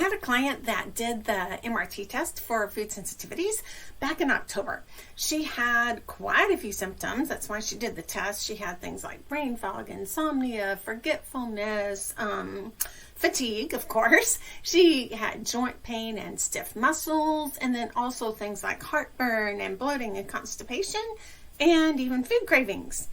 I had a client that did the MRT test for food sensitivities back in October. She had quite a few symptoms. That's why she did the test. She had things like brain fog, insomnia, forgetfulness, fatigue, of course. She had joint pain and stiff muscles, and then also things like heartburn and bloating and constipation, and even food cravings.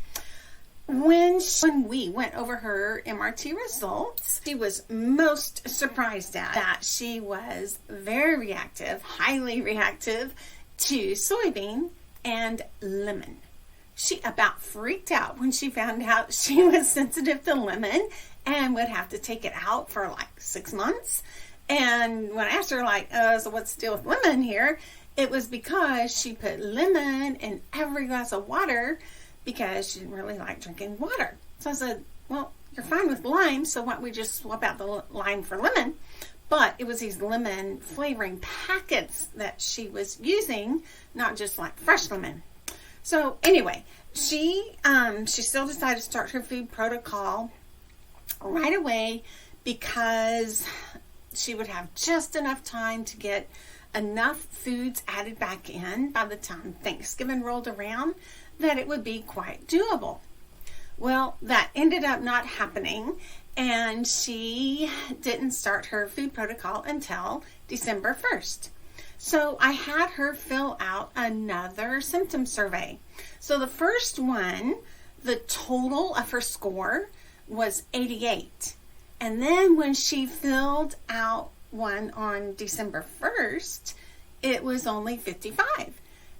When we went over her MRT results, she was most surprised at that she was very reactive, highly reactive to soybean and lemon. She about freaked out when she found out she was sensitive to lemon and would have to take it out for like 6 months. And when I asked her, so what's the deal with lemon here? It was because she put lemon in every glass of water because she didn't really like drinking water. So I said, well, you're fine with lime, so why don't we just swap out the lime for lemon? But it was these lemon flavoring packets that she was using, not just like fresh lemon. So anyway, she still decided to start her food protocol right away because she would have just enough time to get enough foods added back in by the time Thanksgiving rolled around that it would be quite doable. Well, that ended up not happening, and she didn't start her food protocol until December 1st. So I had her fill out another symptom survey. So the first one, the total of her score was 88. And then when she filled out one on December 1st, it was only 55.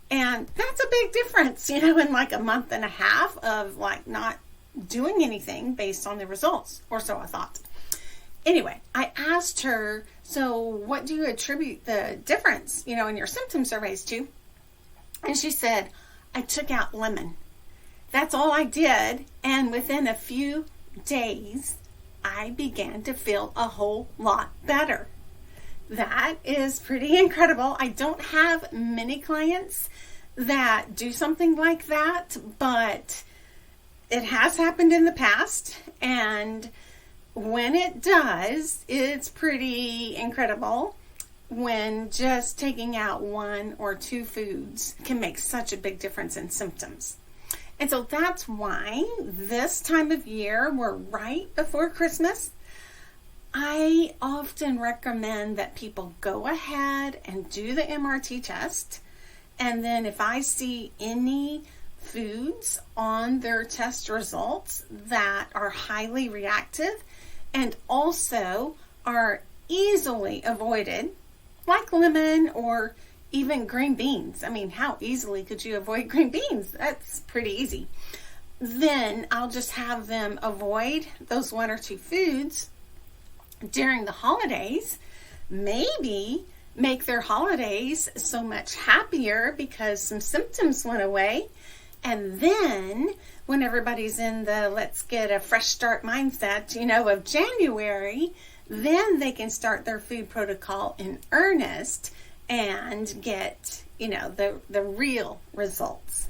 And that's a big difference, in like a month and a half of like not doing anything based on the results, or so I thought. Anyway, I asked her, so what do you attribute the difference, in your symptom surveys to? And she said, I took out lemon. That's all I did. And within a few days, I began to feel a whole lot better. That is pretty incredible. I don't have many clients that do something like that, but it has happened in the past, and when it does, it's pretty incredible when just taking out 1 or 2 foods can make such a big difference in symptoms. And so that's why this time of year, we're right before Christmas, I often recommend that people go ahead and do the MRT test, and then if I see any foods on their test results that are highly reactive and also are easily avoided, like lemon or even green beans. I mean, how easily could you avoid green beans? That's pretty easy. Then I'll just have them avoid those 1 or 2 foods during the holidays, maybe make their holidays so much happier because some symptoms went away. And then when everybody's in the let's get a fresh start mindset, of January, then they can start their food protocol in earnest and get, the real results.